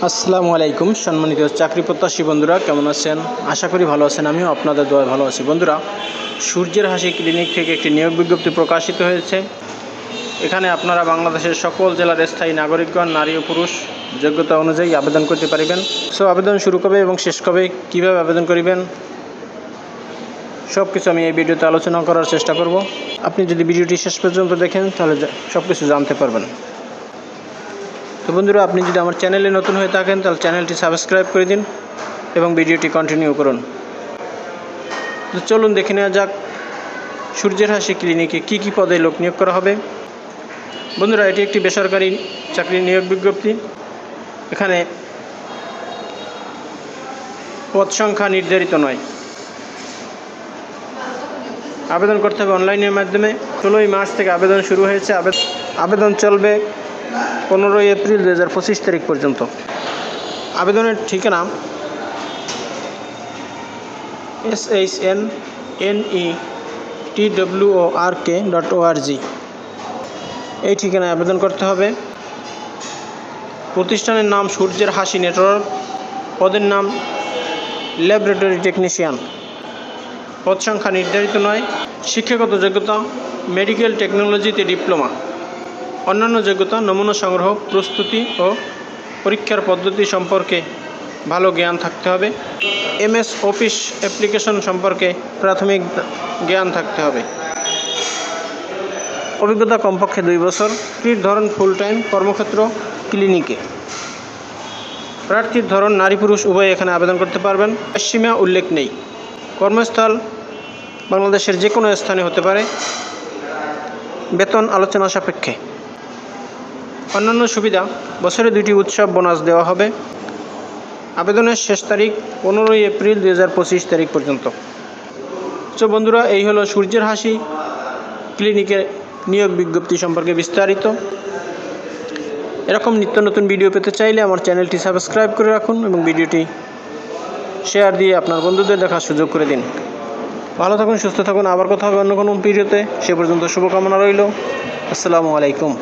আসসালামু আলাইকুম সম্মানিত চাকরি প্রত্যাশী বন্ধুরা, কেমন আছেন? আশা করি ভালো আছেন। আমিও আপনাদের দোয়ায় ভালো আছি। বন্ধুরা, সূর্যের হাসি ক্লিনিক থেকে একটি নিয়োগ বিজ্ঞপ্তি প্রকাশিত হয়েছে। এখানে আপনারা বাংলাদেশের সকল জেলার স্থায়ী নাগরিকগণ, নারী ও পুরুষ যোগ্যতা অনুযায়ী আবেদন করতে পারবেন। আবেদন শুরু কবে এবং শেষ কবে, কীভাবে আবেদন করিবেন, সব কিছু আমি এই ভিডিওতে আলোচনা করার চেষ্টা করব। আপনি যদি ভিডিওটি শেষ পর্যন্ত দেখেন তাহলে সব কিছু জানতে পারবেন। তো বন্ধুরা, আপনি যদি আমার চ্যানেলে নতুন হয়ে থাকেন তাহলে চ্যানেলটি সাবস্ক্রাইব করে দিন এবং ভিডিওটি কন্টিনিউ করুন। তো চলুন দেখে নেওয়া যাক সূর্যের হাসি ক্লিনিকে কী কী পদে লোক নিয়োগ করা হবে। বন্ধুরা, এটি একটি বেসরকারি চাকরি নিয়োগ বিজ্ঞপ্তি। এখানে পদ সংখ্যা নির্ধারিত নয়। আবেদন করতে হবে অনলাইনের মাধ্যমে। 16ই মার্চ থেকে আবেদন শুরু হয়েছে। আবেদন চলবে 15ই এপ্রিল 2025 তারিখ পর্যন্ত। আবেদনের ঠিকানা SHNNETWORK.org। এই ঠিকানায় আবেদন করতে হবে। প্রতিষ্ঠানের নাম সূর্যের হাসি নেটওয়ার্ক। পদের নাম ল্যাবরেটরি টেকনিশিয়ান। পদ সংখ্যা নির্ধারিত নয়। শিক্ষাগত যোগ্যতা মেডিকেল টেকনোলজিতে ডিপ্লোমা। অন্যান্য যোগ্যতা নমুনা সংগ্রহ, প্রস্তুতি ও পরীক্ষার পদ্ধতি সম্পর্কে ভালো জ্ঞান থাকতে হবে। MS অফিস অ্যাপ্লিকেশন সম্পর্কে প্রাথমিক জ্ঞান থাকতে হবে। অভিজ্ঞতা কমপক্ষে 2 বছর। চাকরির ধরন ফুল টাইম, কর্মক্ষেত্র ক্লিনিকে। প্রার্থীর ধরন নারী পুরুষ উভয়ে এখানে আবেদন করতে পারবেন। সীমা উল্লেখ নেই। কর্মস্থল বাংলাদেশের যে কোনো স্থানে হতে পারে। বেতন আলোচনা সাপেক্ষে। অন্যান্য সুবিধা, বছরে 2টি উৎসব বোনাস দেওয়া হবে। আবেদনের শেষ তারিখ 15ই এপ্রিল 2025 তারিখ পর্যন্ত। বন্ধুরা, এই হলো সূর্যের হাসি ক্লিনিকের নিয়োগ বিজ্ঞপ্তি সম্পর্কে বিস্তারিত। এরকম নিত্য নতুন ভিডিও পেতে চাইলে আমার চ্যানেলটি সাবস্ক্রাইব করে রাখুন এবং ভিডিওটি শেয়ার দিয়ে আপনার বন্ধুদের দেখার সুযোগ করে দিন। ভালো থাকুন, সুস্থ থাকুন। আবার কথা হবে অন্য কোনো ভিডিওতে। সে পর্যন্ত শুভকামনা রইল। আসসালামু আলাইকুম।